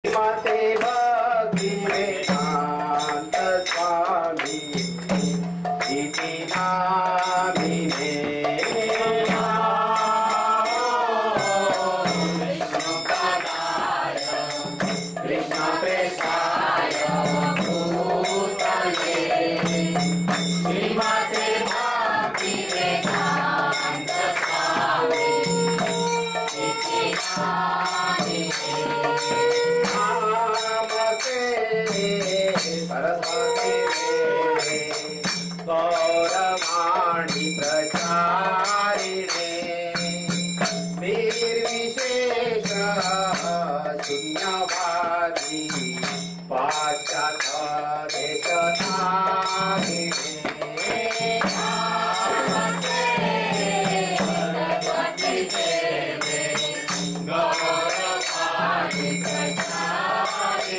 माते भक्ति वेदांत स्वामी इति नामिने विष्णुपदाय कृष्णप्रेष्ठाय भूतले श्रीमते भक्ति वेदांत स्वामी इति नामिने सरस्वती गौरवाणी प्रचारिणे निर्विशेष शून्यवादी पाश्चात्य देशधारिणे सरस्वती देवे गौरवाणी प्रचारिणे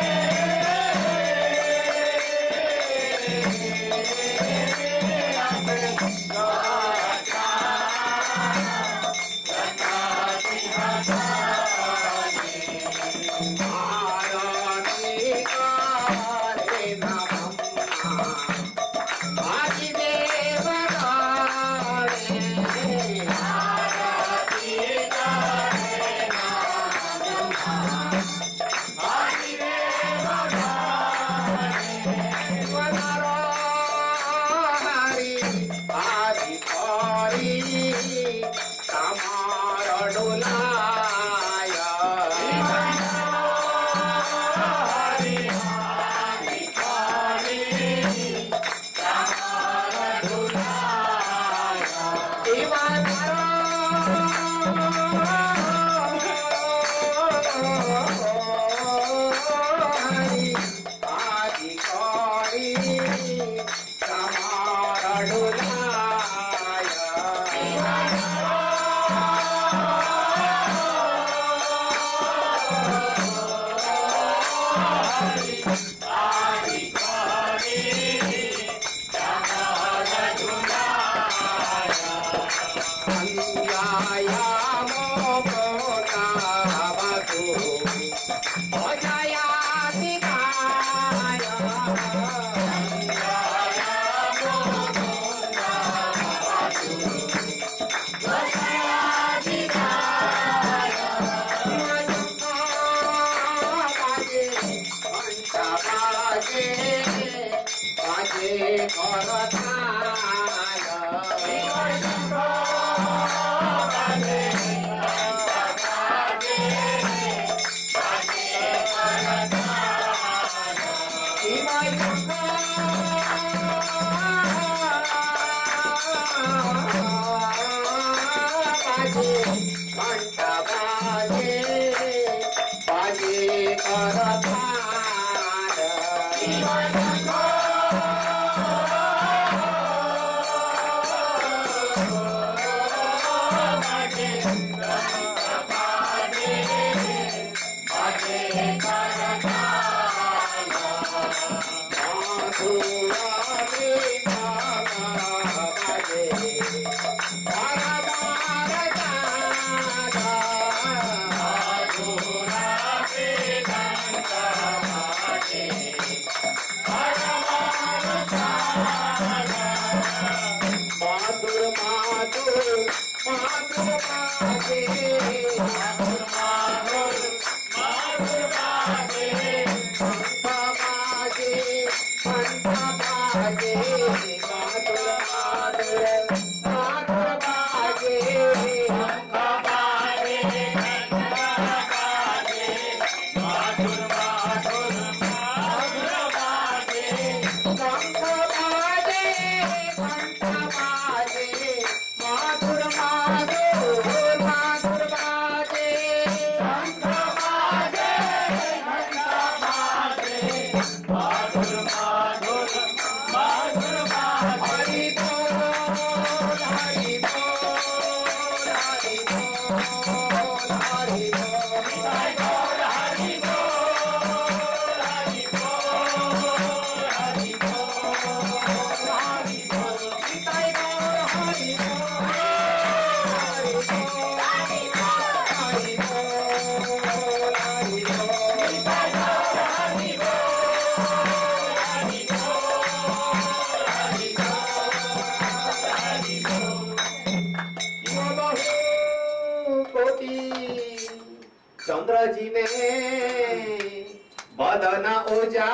Yeah. चंद्र जीवे बदन ओजा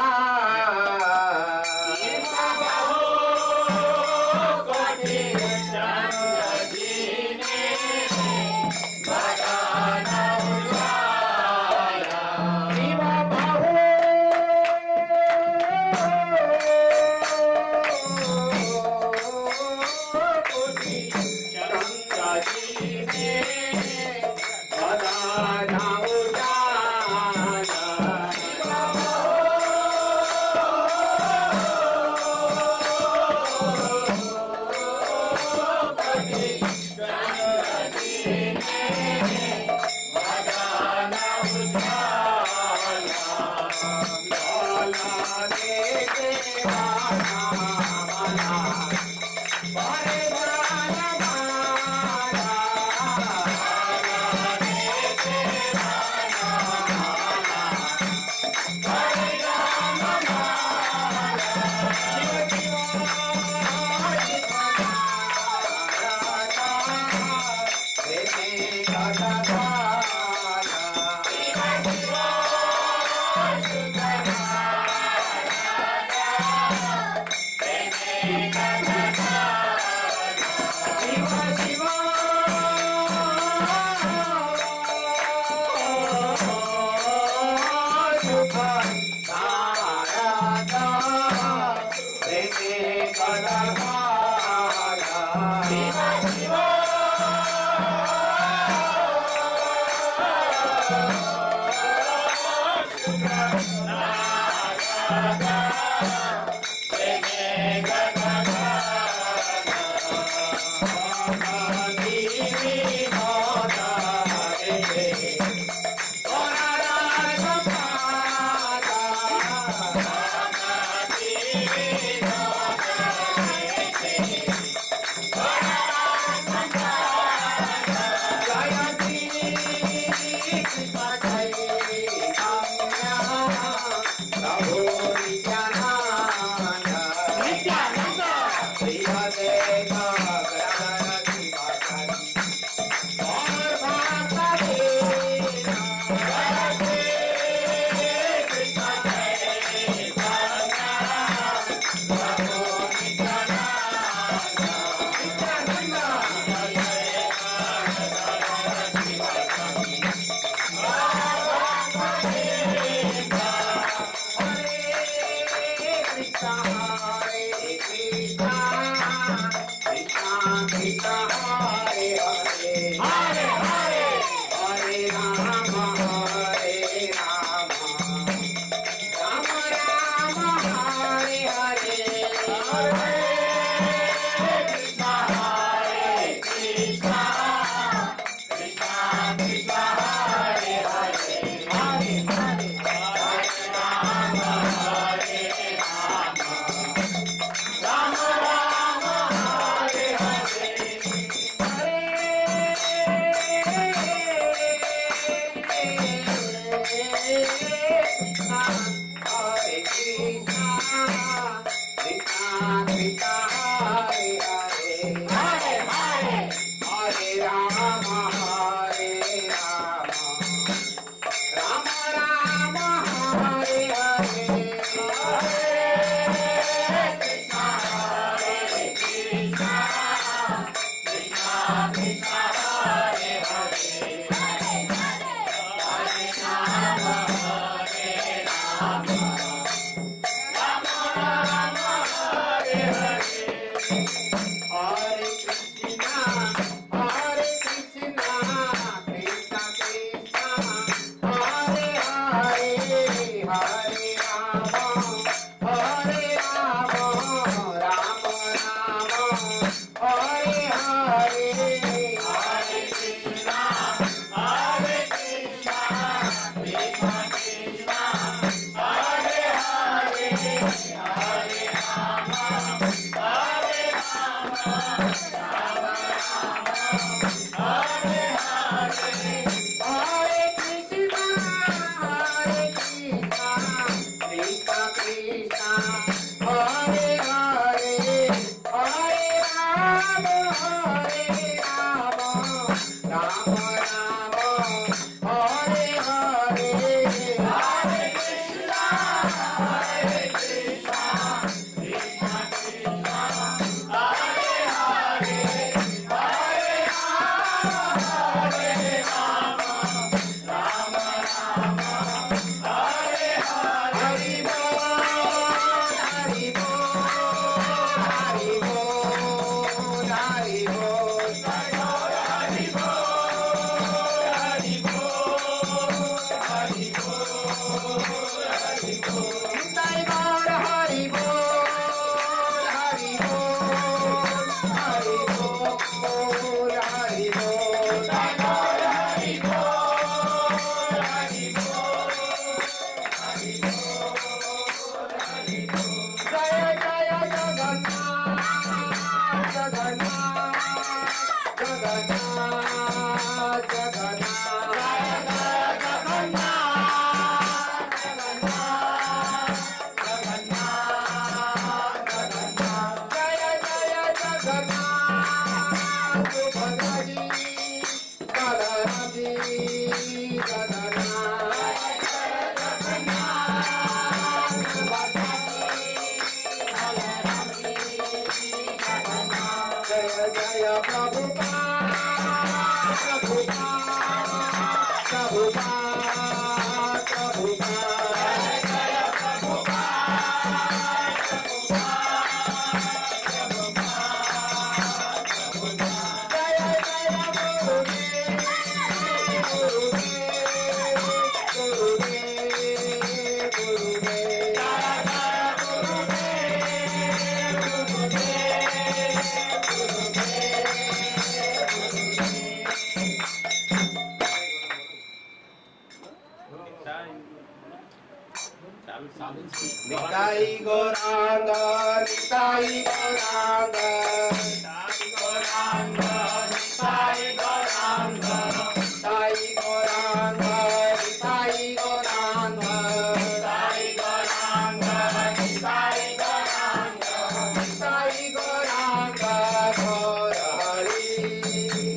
Nitai Goranga, Nitai Goranga, Nitai Goranga, Nitai Goranga, Nitai Goranga, Nitai Goranga, Nitai Goranga, Nitai Goranga, Nitai Goranga, Gaur Hari,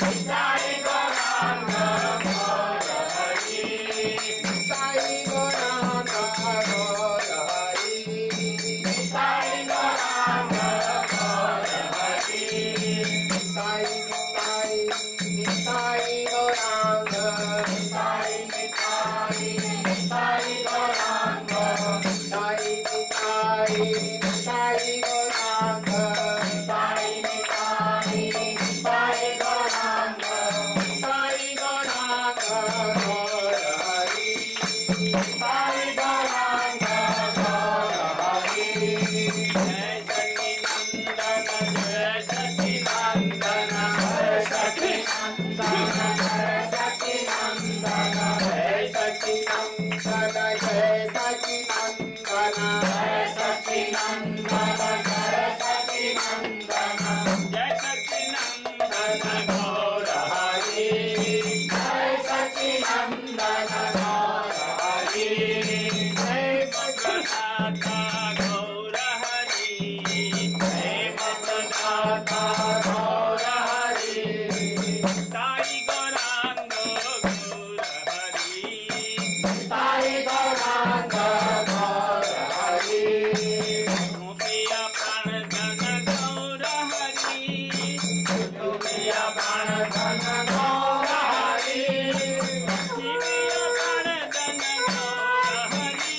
Nitai Goranga, Gaur Hari, Nitai Goranga, Gaur Hari, Nitai Goranga, Gaur Hari, Nitai Nitai, Nitai Goranga, Nitai Nitai, Nitai Goranga, Nitai Nitai, Nitai Goranga, Nitai Nitai, Nitai Goranga, Nitai Goranga, Gaur Hari, Nitai Goranga, Gaur Hari, Jai Sati Nandana, Jai Sati Nandana, Jai Sati Nandana, Jai Sati Nandana, Jai Sati Nandana, Jai Sati Nandana, Jai Sati Nandana, Jai Sati Nandana, Jai Sati Nandana, Gaur Hari, Jai Sati Nandana, Gaur Hari, Jai Bhagavata Gaur Hari, Jai Bhagavata Gaur Hari, Nitai Gauranga Gaur Hari, Nitai Gauranga Gaur Hari, Gopiya Pranadhana Gaur Hari, Gopiya Pranadhana Gaur Hari, Gopiya Pranadhana Gaur Hari,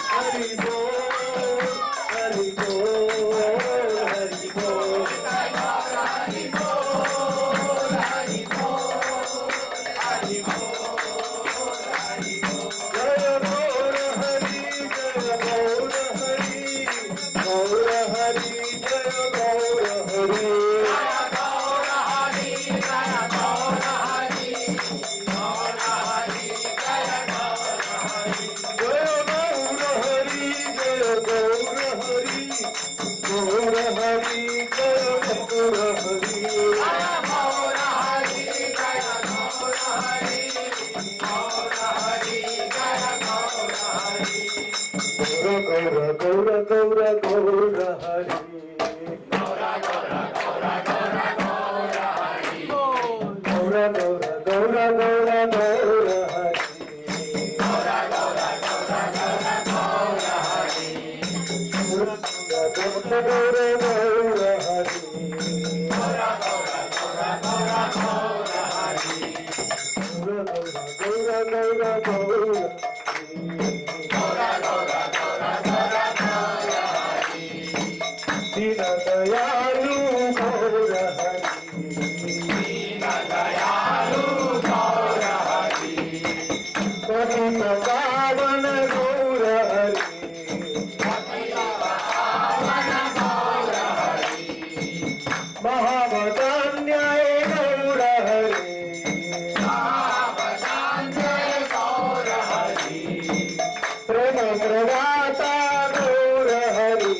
Hari Bol, Hari Bol, Hari Bol. Jaya Gaur Hari, Jaya Gaur Hari, Gaur Hari, Jaya Gaur Hari. Jaya Gaur Hari, Jaya Gaur Hari, Gaur Hari, Jaya Gaur Hari. Gaura, Gaura, Gaura, Gaura, Hari. Gaura, Gaura, Gaura, Gaura, Hari. Gaura, Gaura, Gaura, Gaura, Hari. Gaura, Gaura, Gaura, Gaura, Hari. Gaura, Gaura, Gaura, Hari. Gaura, Gaura, Gaura, Gaura, Hari. Gaura, Gaura, Gaura, Gaura, Hari. Dina Dayalu Gaura Hari, Dina Dayalu Gaura Hari, Patita Pavana Gaura Hari, Patita Pavana Gaura Hari, Mahavadanyaya Gaura Hari, Mahavadanyaya Gaura Hari, Prema Pravata Gaura Hari.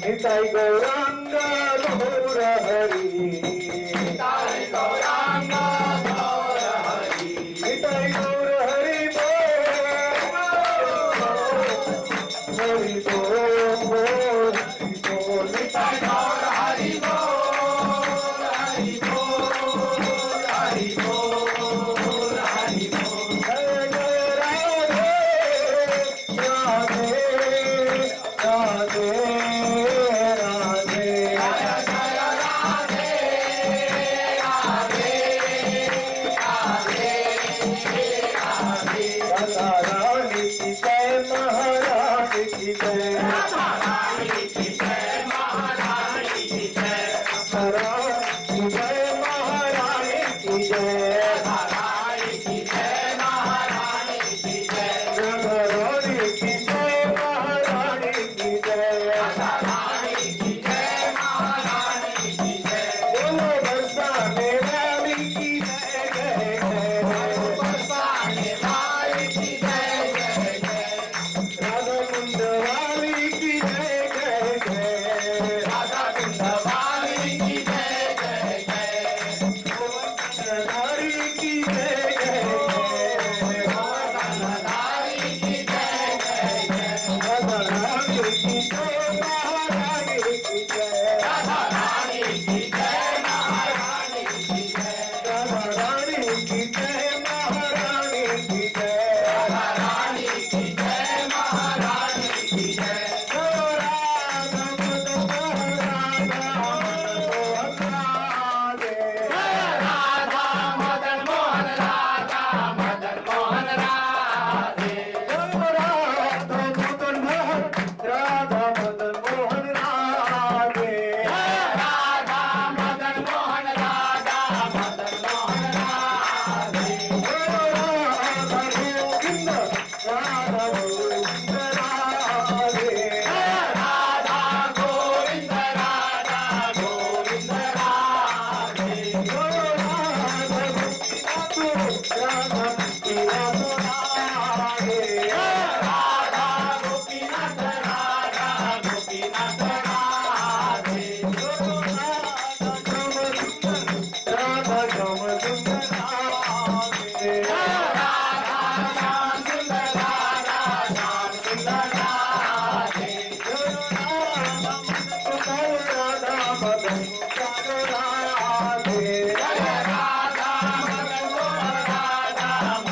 Nitai Gauranga Gaura Hari, Nitai Gauranga Gaura Hari, Nitai Gaur Hari Bol, Hari Bol, Hari Bol, Nitai Gaur Hari Bol, Hari Bol, Hari Bol, Hari Bol. Jaya Jaya Radhe, Radhe, Radhe. Radha Rani ki jai, Maharani ki jai. Radha Rani ki jai, Maharani ki jai. Radha Rani ki jai, Maharani ki jai. Radha Rani ki jai, Maharani ki jai. Radha Rani ki jai, Maharani ki jai. Radha Rani ki jai, Maharani ki jai. Bolo Barsane Wali ki jai, jai jai. Bolo Barsane Wali ki jai, jai jai. Radha Kund Wali ki jai, jai jai. Radha Kund Wali ki jai, jai jai. Govardhanadhari ki jai, jai jai. Govardhanadhari ki jai, jai jai. Radha Rani ki jai, Maharani ki jai. Radha Rani ki jai, Maharani ki jai. Radha Rani ki jai, Maharani ki jai. Radha Rani ki jai, Maharani ki jai. Radha Madan Mohan Radha Madan Mohan Radhe. Madan Mohan Radhe. Radha Madan Mohan Radha Madan Mohan Radhe. Radha Madan Mohan Radha Madan Mohan Radhe. Radha Govinda Radha Govinda Radhe. Radha Govinda Radha Govinda Radhe. Radha Gopinath Radha Gopinath Radhe. Radha Gopinath Radha Gopinath Radhe. Radha Gamasundar Radhe. Radha Gamasundar Radha Gamasundar Radhe. Radha Madan Radha Madan Radhe. Radha Madan Radha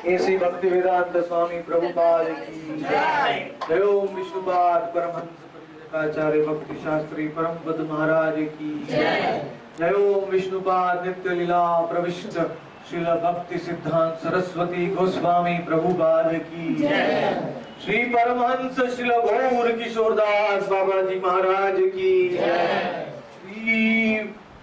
ऐसी भक्ति वेदांत स्वामी प्रभुपाद की जय। जय ओम विष्णुपाद परमहंस आचार्य भक्ति शास्त्री परम पद महाराज की जय। जय ओम विष्णुपाद नित्य लीला प्रविष्ट श्रील भक्ति सिद्धांत सरस्वती गोस्वामी प्रभुपाद की जय। श्री परमहंस श्रील गौर किशोरदास बाबा जी महाराज की जय। श्री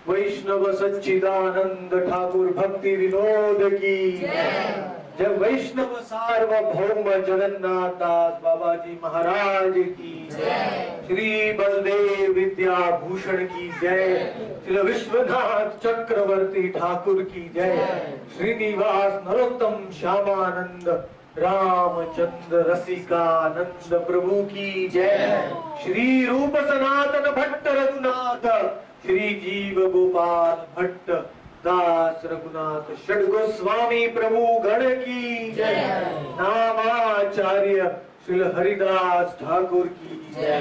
वैष्णव सच्चिदानंद ठाकुर भक्ति विनोद की जय। वैष्णव सार्वभौम जगन्नाथ दास बाबा जी महाराज की जय। श्री बलदेव विद्याभूषण की जय। श्री विश्वनाथ चक्रवर्ती ठाकुर की जय। श्रीनिवास नरोत्तम श्यामानंद रामचंद्र रसिकानंद प्रभु की जय। श्री रूप सनातन भट्ट रघुनाथ श्री जीव गोपाल भट्ट दास रघुनाथ षड गोस्वामी प्रभु गण की जय। नामाचार्य श्री हरिदास ठाकुर की जय।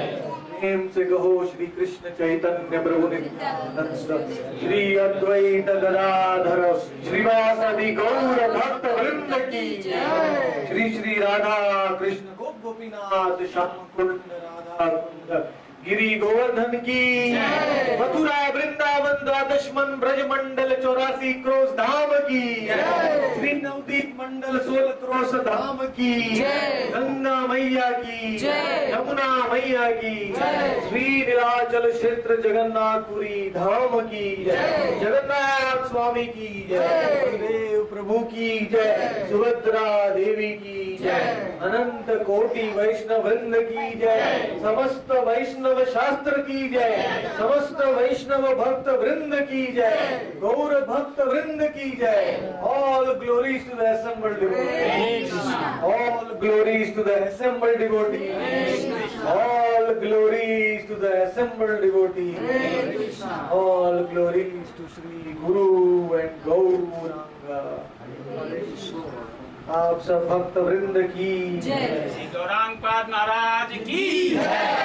प्रेम से कहो श्री कृष्ण चैतन्य प्रभु नित्यानंद श्री अद्वैत गदाधर श्रीवासदि गौर भक्त वृंद की जय। श्री श्री राधा कृष्ण गोपीनाथ श्याम कुंड राधा कुंड गिरी गोवर्धन की मथुरा वृंदावन द्वादशमन ब्रज मंडल 84 क्रोश धाम की श्री नवदीप मंडल 16 क्रोश धाम की गंगा मैया की यमुना मैया की श्री नीलाचल क्षेत्र जगन्नाथपुरी धाम की जगन्नाथ स्वामी की जय। बलदेव प्रभु की जय। सुभद्रा देवी की जय। अनंत कोटि वैष्णव वृंद की जय। समस्त वैष्णव शास्त्र की जय। समस्त वैष्णव भक्त वृंद की जय। गौर भक्त वृंद की जय। All glories to the assembled devotees. All glories to the assembled devotees. All glories to the assembled devotees. All glories to Shri guru and Gaurang. आप सब भक्त वृंद की जय। गौरांग पाद महाराज की जय।